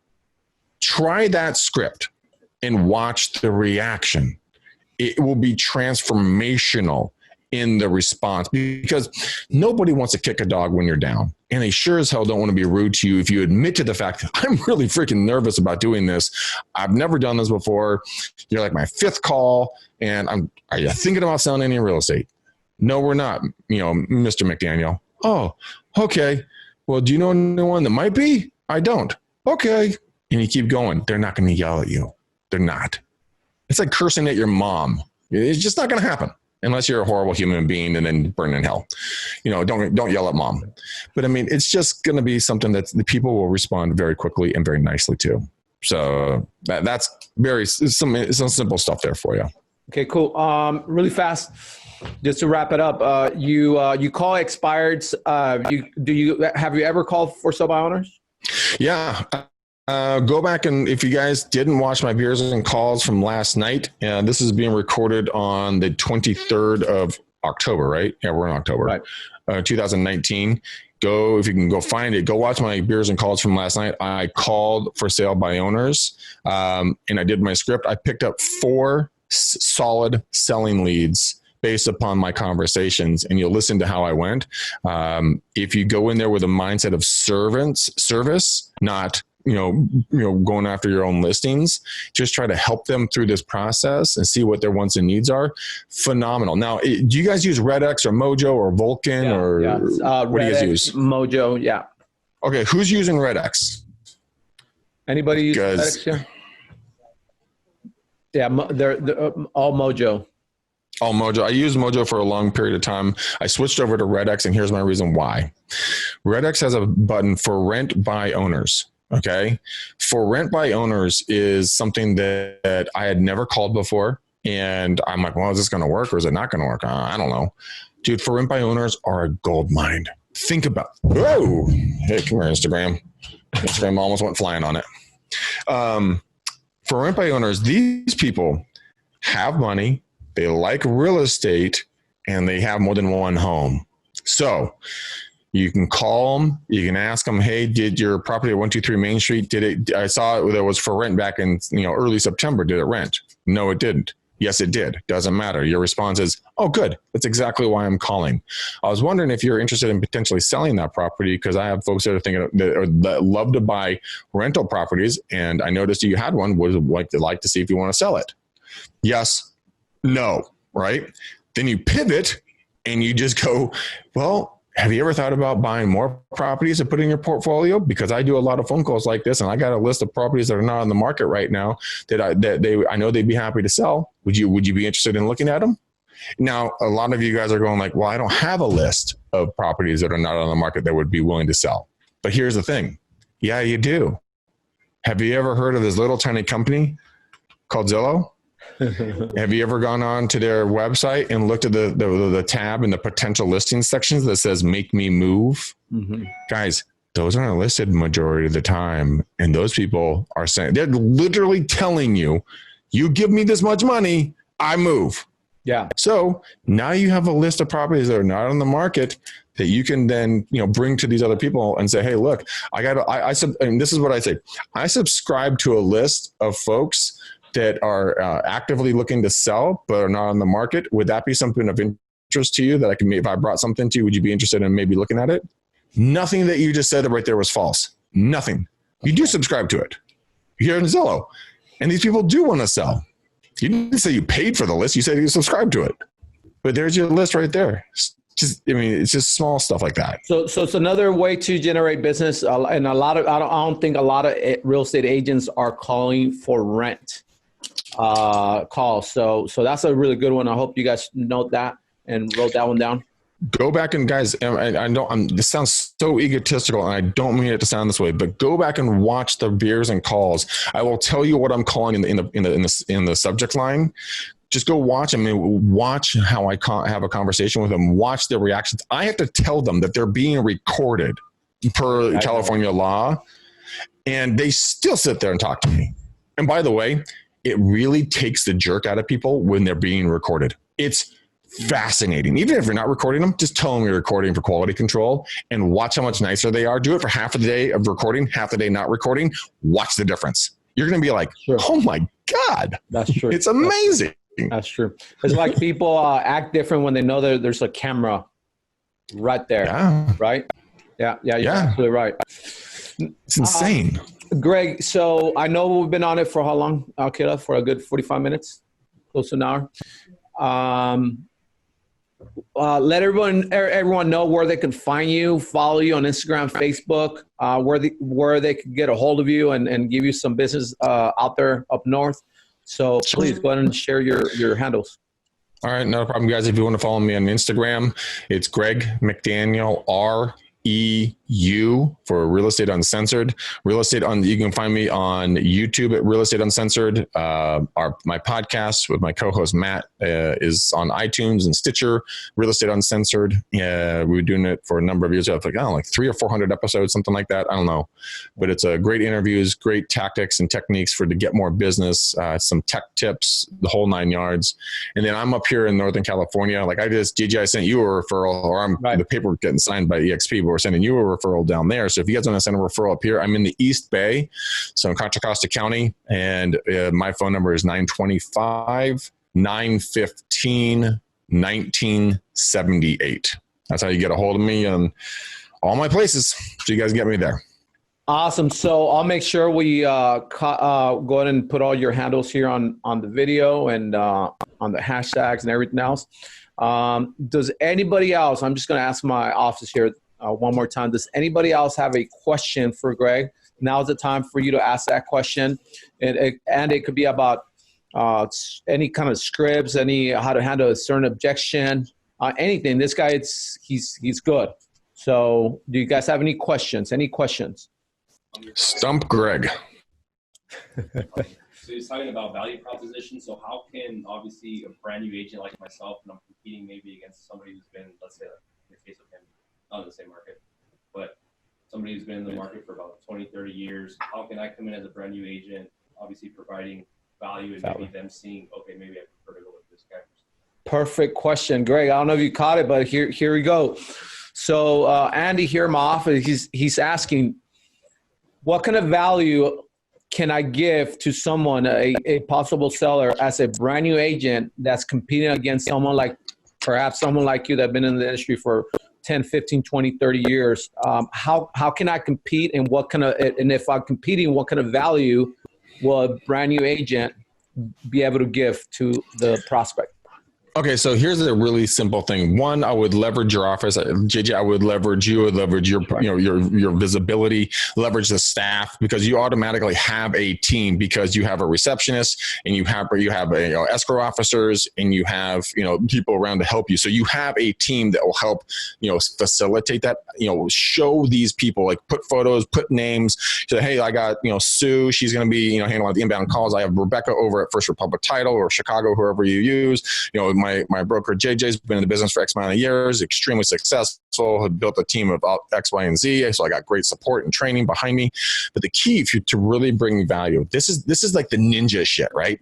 Try that script and watch the reaction. It will be transformational in the response, because nobody wants to kick a dog when you're down. And they sure as hell don't want to be rude to you if you admit to the fact that I'm really freaking nervous about doing this. I've never done this before. You're like my 5th call. And are you thinking about selling any real estate? No, we're not, you know, Mr. McDaniel. Oh, okay. Well, do you know anyone that might be? I don't. Okay. And you keep going. They're not going to yell at you. They're not. It's like cursing at your mom. It's just not going to happen. Unless you're a horrible human being and then burn in hell. You know, don't yell at mom. But I mean, it's just going to be something that the people will respond very quickly and very nicely to. So that's some simple stuff there for you. Okay, cool. Really fast, just to wrap it up. You call expireds. Have you ever called for sale by owners? Yeah. Go back, and if you guys didn't watch my beers and calls from last night, this is being recorded on the 23rd of October, right? Yeah, we're in October, right? 2019. If you can go find it, go watch my beers and calls from last night. I called for sale by owners, and I did my script. I picked up 4 solid selling leads based upon my conversations, and you'll listen to how I went. If you go in there with a mindset of service, not going after your own listings, just try to help them through this process and see what their wants and needs are. Phenomenal. Now, do you guys use RedX or Mojo or Vulcan what do you guys use? Mojo, yeah. Okay, who's using RedX? Anybody use RedX? Yeah, they're all Mojo. All Mojo. I used Mojo for a long period of time. I switched over to RedX, and here's my reason why. RedX has a button for rent by owners. Okay. For rent by owners is something that I had never called before. And I'm like, well, is this going to work or is it not going to work? I don't know. Dude, for rent by owners are a gold mine. Think about, whoa. Hey, come here, Instagram. Instagram almost went flying on it. For rent by owners, these people have money, they like real estate, and they have more than one home. So you can call them. You can ask them, hey, did your property at 123 Main Street, I saw it was for rent back in early September. Did it rent? No, it didn't. Yes, it did. Doesn't matter. Your response is, oh, good. That's exactly why I'm calling. I was wondering if you're interested in potentially selling that property, because I have folks that are thinking that love to buy rental properties, and I noticed you had one. Would like to see if you want to sell it. Yes, no, right? Then you pivot and you just go, well, have you ever thought about buying more properties to put in your portfolio? Because I do a lot of phone calls like this, and I got a list of properties that are not on the market right now that I know they'd be happy to sell. Would you be interested in looking at them? Now, a lot of you guys are going like, well, I don't have a list of properties that are not on the market that would be willing to sell. But here's the thing. Yeah, you do. Have you ever heard of this little tiny company called Zillow? Have you ever gone on to their website and looked at the tab in the potential listing sections that says "Make me move"? Mm-hmm. Guys, those aren't listed majority of the time, and those people are saying, they're literally telling you, "You give me this much money, I move." Yeah. So now you have a list of properties that are not on the market that you can then, bring to these other people and say, "Hey, look, and this is what I say. I subscribe to a list of folks that are actively looking to sell, but are not on the market. Would that be something of interest to you that I can, if I brought something to you, would you be interested in maybe looking at it?" Nothing that you just said right there was false. Nothing. You do subscribe to it. You're in Zillow, and these people do want to sell. You didn't say you paid for the list. You said you subscribed to it, but there's your list right there. It's just small stuff like that. So it's another way to generate business. And I don't think a lot of real estate agents are calling for rent calls. So that's a really good one. I hope you guys note that and wrote that one down. Go back and guys, this sounds so egotistical, and I don't mean it to sound this way, but go back and watch the beers and calls. I will tell you what I'm calling in the subject line. Just go watch them and watch how I have a conversation with them. Watch their reactions. I have to tell them that they're being recorded per California law, and they still sit there and talk to me. And by the way, it really takes the jerk out of people when they're being recorded. It's fascinating. Even if you're not recording them, just tell them you're recording for quality control and watch how much nicer they are. Do it for half of the day of recording, half the day not recording. Watch the difference. You're going to be like, "Oh my God." That's true. It's amazing. That's true. It's like people act different when they know there's a camera right there. Yeah. Right? Yeah. You're absolutely right. It's insane. Greg, so I know we've been on it for how long, Kayla? For a good 45 minutes, close to an hour. Let everyone know where they can find you, follow you on Instagram, Facebook, where they can get a hold of you and give you some business out there up north. So please go ahead and share your handles. All right, no problem, guys. If you want to follow me on Instagram, it's Greg McDaniel, REU for Real Estate Uncensored. You can find me on YouTube at Real Estate Uncensored. My podcast with my co-host Matt is on iTunes and Stitcher. Real Estate Uncensored. We were doing it for a number of years. I have like 300 or 400 episodes, something like that. I don't know, but it's great interviews, great tactics and techniques to get more business. Some tech tips, the whole 9 yards. And then I'm up here in Northern California. Like GG, I sent you a referral, or the paperwork getting signed by EXP, but we're sending you a referral down there. So if you guys want to send a referral up here, I'm in the East Bay, so in Contra Costa County, and my phone number is 925-915-1978. That's how you get a hold of me on all my places, so you guys get me there. Awesome. So I'll make sure we go ahead and put all your handles here on the video and on the hashtags and everything else. Does anybody else, I'm just going to ask my office here one more time. Does anybody else have a question for Greg? Now's the time for you to ask that question. And it could be about any kind of scripts, how to handle a certain objection, anything. This guy, he's good. So do you guys have any questions? Stump Greg. So he's talking about value proposition. So how can obviously a brand new agent like myself, and I'm competing maybe against somebody who's been, let's say, in the case of him, not in the same market, but somebody who's been in the market for about 20, 30 years. How can I come in as a brand new agent, obviously providing value and maybe them seeing, okay, maybe I prefer to go with this guy. Perfect question, Greg. I don't know if you caught it, but here we go. So Andy here in my office, he's asking, what kind of value can I give to someone, a possible seller, as a brand new agent that's competing against someone like you that's been in the industry for 10, 15, 20, 30 years? How can I compete, and and if I'm competing, what kind of value will a brand new agent be able to give to the prospect? Okay, so here's a really simple thing. One, I would leverage your office. JJ, I would leverage you, would leverage your, your visibility, leverage the staff, because you automatically have a team, because you have a receptionist and you have escrow officers, and you have, people around to help you. So you have a team that will help, facilitate that, show these people, like put photos, put names, say, hey, I got, Sue, she's going to be, handling the inbound calls. I have Rebecca over at First Republic Title or Chicago, whoever you use, my broker JJ's been in the business for X amount of years, extremely successful, had built a team of X, Y, and Z. So I got great support and training behind me. But the key, to really bring value, this is like the ninja shit, right?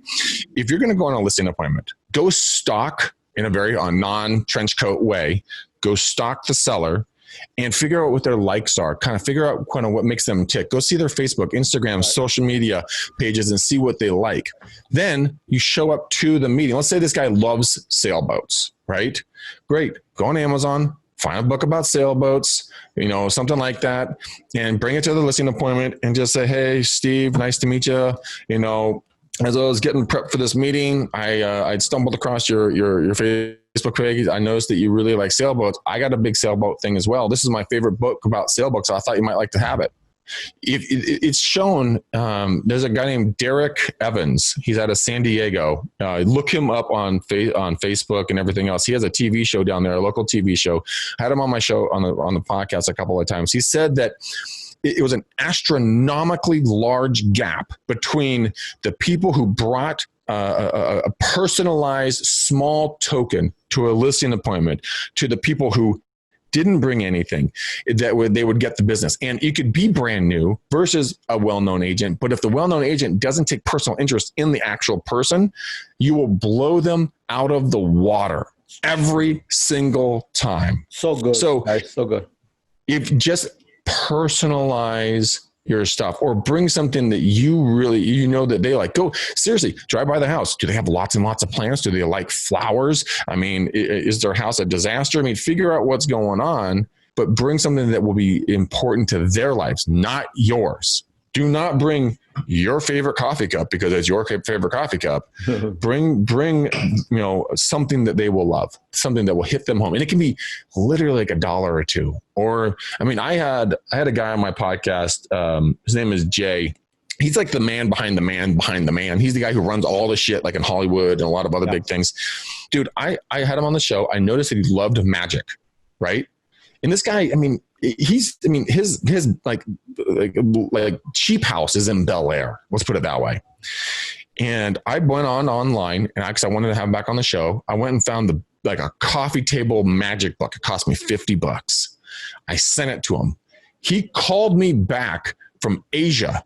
If you're going to go on a listing appointment, go stalk in a very non-trench coat way, go stalk the seller, and figure out what their likes are, kind of figure out what makes them tick. Go see their Facebook, Instagram, social media pages and see what they like. Then you show up to the meeting. Let's say this guy loves sailboats, right? Great. Go on Amazon, find a book about sailboats, something like that, and bring it to the listing appointment and just say, hey, Steve, nice to meet you. As I was getting prepped for this meeting, I'd stumbled across your Facebook page. I noticed that you really like sailboats. I got a big sailboat thing as well. This is my favorite book about sailboats, so I thought you might like to have it. It's shown. There's a guy named Derek Evans. He's out of San Diego. Look him up on Facebook and everything else. He has a TV show down there, a local TV show. I had him on my show on the podcast a couple of times. He said that it was an astronomically large gap between the people who brought a personalized small token to a listing appointment to the people who didn't bring anything, they would get the business. And you could be brand new versus a well-known agent. But if the well-known agent doesn't take personal interest in the actual person, you will blow them out of the water every single time. So good. So good. If just personalize your stuff, or bring something that you really, that they like. Go seriously, drive by the house. Do they have lots and lots of plants? Do they like flowers? I mean, is their house a disaster? I mean, figure out what's going on, but bring something that will be important to their lives, not yours. Do not bring your favorite coffee cup because it's your favorite coffee cup. Bring something that they will love, something that will hit them home. And it can be literally like $1 or $2. Or, I had a guy on my podcast. His name is Jay. He's like the man behind the man behind the man. He's the guy who runs all the shit like in Hollywood and a lot of other big things. Dude, I had him on the show. I noticed that he loved magic, right? And this guy, his like cheap house is in Bel Air. Let's put it that way. And I went online, and because I wanted to have him back on the show, I went and found a coffee table magic book. It cost me $50. I sent it to him. He called me back from Asia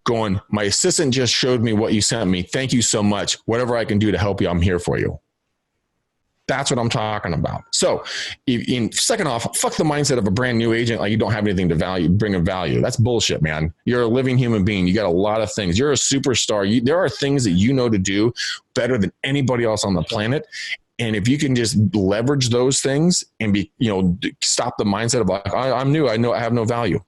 going, my assistant just showed me what you sent me. Thank you so much. Whatever I can do to help you, I'm here for you. That's what I'm talking about. So second off, fuck the mindset of a brand new agent. Like you don't have anything to bring a value. That's bullshit, man. You're a living human being. You got a lot of things. You're a superstar. There are things that you know to do better than anybody else on the planet. And if you can just leverage those things and stop the mindset of like, I'm new. I know I have no value.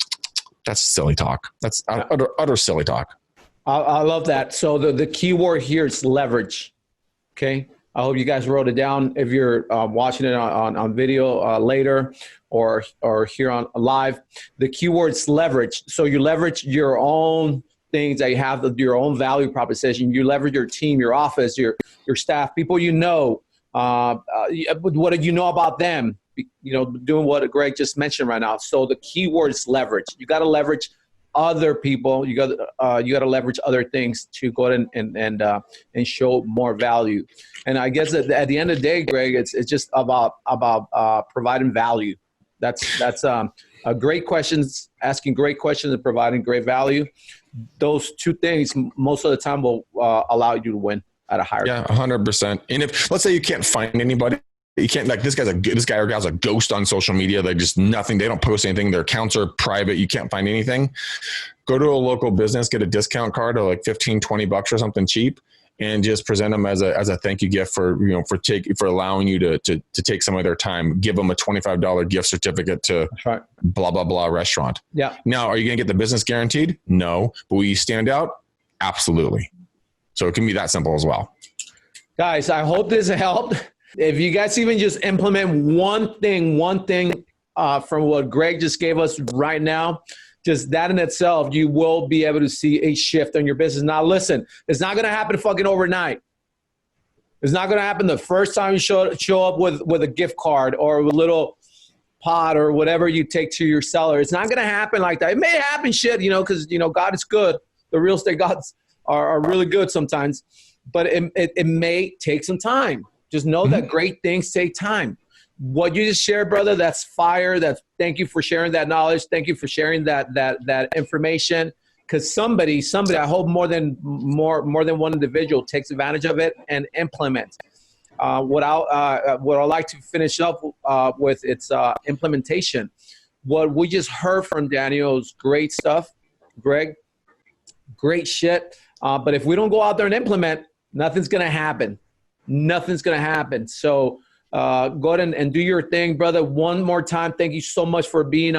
That's silly talk. That's utter silly talk. I love that. So the key word here is leverage. Okay. I hope you guys wrote it down. If you're watching it on video later or here on live, the keyword's leverage. So you leverage your own things that you have, your own value proposition. You leverage your team, your office, your staff, people what do you know about them? Doing what Greg just mentioned right now. So the keyword is leverage. You got to leverage other people. You got to leverage other things to go ahead and show more value. And I guess at the end of the day, Greg, it's just about providing value. That's a great questions, asking great questions and providing great value. Those two things most of the time will allow you to win at a higher. Yeah, 100%. And if let's say you can't find anybody. You can't, like, this guy or gal's a ghost on social media. They're just nothing. They don't post anything. Their accounts are private. You can't find anything. Go to a local business, get a discount card of like $15-$20 or something cheap, and just present them as a thank you gift for allowing you to take some of their time. Give them a $25 gift certificate to blah, blah, blah restaurant. Yeah. Now, are you going to get the business guaranteed? No. But will you stand out? Absolutely. So it can be that simple as well. Guys, I hope this helped. If you guys even just implement one thing from what Greg just gave us right now, just that in itself, you will be able to see a shift on your business. Now, listen, it's not going to happen fucking overnight. It's not going to happen the first time you show up with a gift card or a little pot or whatever you take to your seller. It's not going to happen like that. It may happen, because, God is good. The real estate gods are really good sometimes, but it may take some time. Just know that great things take time. What you just shared, brother, that's fire. Thank you for sharing that knowledge. Thank you for sharing that information. Because somebody, I hope more than one individual takes advantage of it and implements. What I'd like to finish up with, it's implementation. What we just heard from Daniel's great stuff, Greg, great shit. But if we don't go out there and implement, nothing's gonna happen. Nothing's gonna happen. So go ahead and do your thing, brother. One more time, thank you so much for being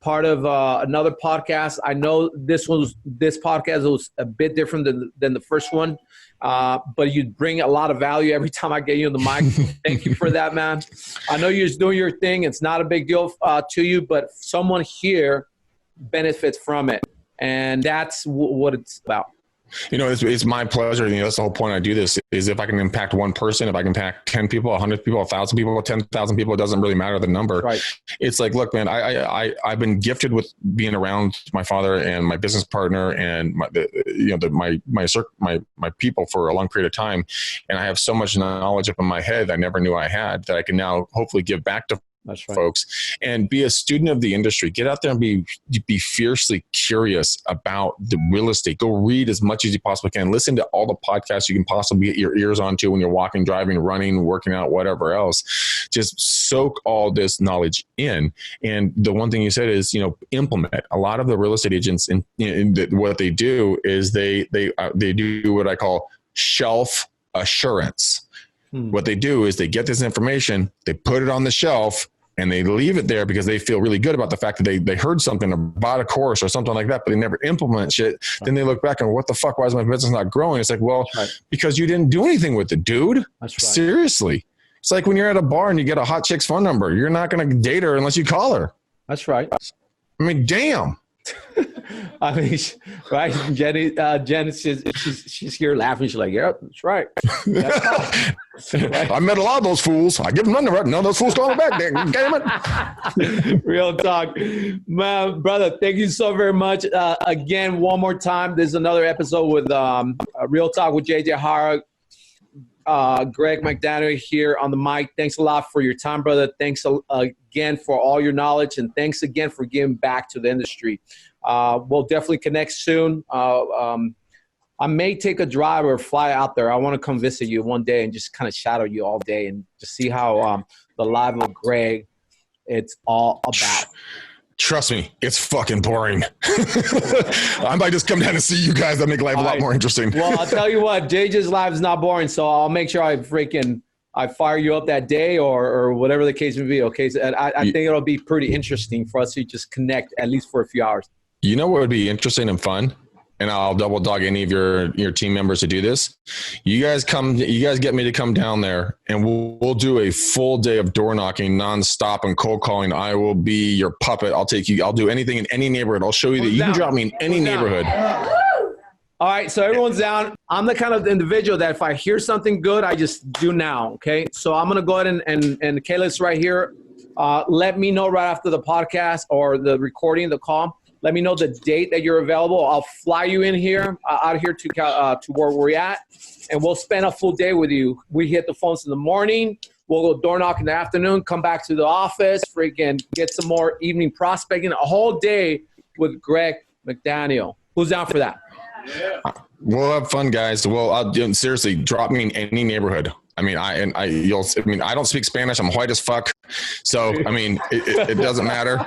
part of another podcast. I know this podcast was a bit different than the first one, but you bring a lot of value every time I get you on the mic. Thank you for that, man. I know you're just doing your thing. It's not a big deal to you, but someone here benefits from it, and that's what it's about. It's my pleasure. That's the whole point I do this, is if I can impact one person, if I can impact 10 people, 100 people, 1,000 people, 10,000 people, it doesn't really matter the number. Right. It's like, look, man, I've been gifted with being around my father and my business partner and my people for a long period of time. And I have so much knowledge up in my head I never knew I had, that I can now hopefully give back to folks, and be a student of the industry. Get out there and be fiercely curious about the real estate. Go read as much as you possibly can. Listen to all the podcasts you can possibly get your ears onto when you're walking, driving, running, working out, whatever else. Just soak all this knowledge in. And the one thing you said is, implement. A lot of the real estate agents, what they do is they do what I call shelf assurance. What they do is they get this information, they put it on the shelf, and they leave it there because they feel really good about the fact that they heard something or bought a course or something like that, but they never implement shit. Right. Then they look back and, what the fuck, why is my business not growing? It's like, well, because you didn't do anything with it, dude. That's right. Seriously. It's like when you're at a bar and you get a hot chick's phone number. You're not going to date her unless you call her. That's right. I mean, damn. I mean, right? Jen, she's here laughing. She's like, yeah, that's right. That's right. I met a lot of those fools. I give them number. No, those fools calling back. Damn it. Real talk. Man, brother, thank you so very much. Again, one more time, there's another episode with Real Talk with JJ Jara. Greg McDaniel here on the mic. Thanks a lot for your time, brother. Thanks again for all your knowledge, and thanks again for giving back to the industry. We'll definitely connect soon. I may take a drive or fly out there. I want to come visit you one day and just kind of shadow you all day and just see how the live of Greg it's all about. Trust me, it's fucking boring. I might just come down and see you guys. That make life a lot more interesting. Well, I'll tell you what, JJ's live is not boring, so I'll make sure I fire you up that day or whatever the case may be. Okay, so I think it'll be pretty interesting for us to just connect at least for a few hours. You know what would be interesting and fun? And I'll double dog any of your team members to do this. You guys get me to come down there, and we'll do a full day of door knocking nonstop and cold calling. I will be your puppet. I'll take you. I'll do anything in any neighborhood. I'll show you that you can drop me in any neighborhood. All right, so everyone's down. I'm the kind of individual that if I hear something good, I just do now. Okay, so I'm gonna go ahead and Kayla's right here. Let me know right after the podcast or the recording, the call. Let me know the date that you're available. I'll fly you in here, out here to where we're at, and we'll spend a full day with you. We hit the phones in the morning. We'll go door knock in the afternoon, come back to the office, freaking get some more evening prospecting, a whole day with Greg McDaniel. Who's down for that? Yeah. We'll have fun, guys. Well, seriously, drop me in any neighborhood. I mean, I don't speak Spanish. I'm white as fuck. So, I mean, it doesn't matter.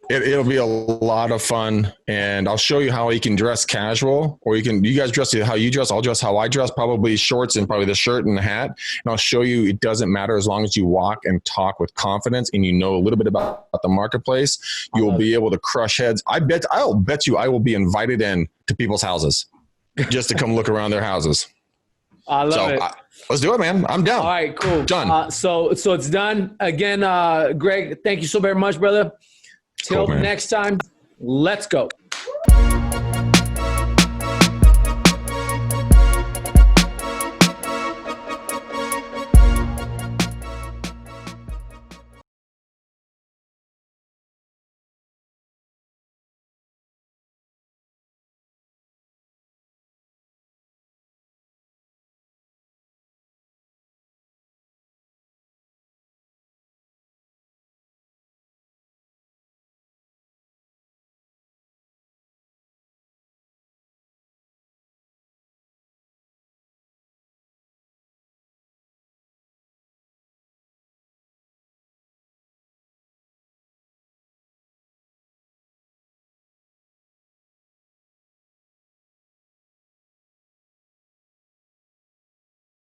It'll be a lot of fun, and I'll show you how you can dress casual, or you guys dress how you dress. I'll dress how I dress, probably shorts and probably the shirt and the hat. And I'll show you it doesn't matter as long as you walk and talk with confidence and you know a little bit about the marketplace. You'll be able to crush heads. I'll bet you I will be invited in to people's houses just to come look around their houses. I love it. Let's do it, man. I'm down. All right, cool. Done. So it's done. Again, Greg, thank you so very much, brother. Till next time, let's go.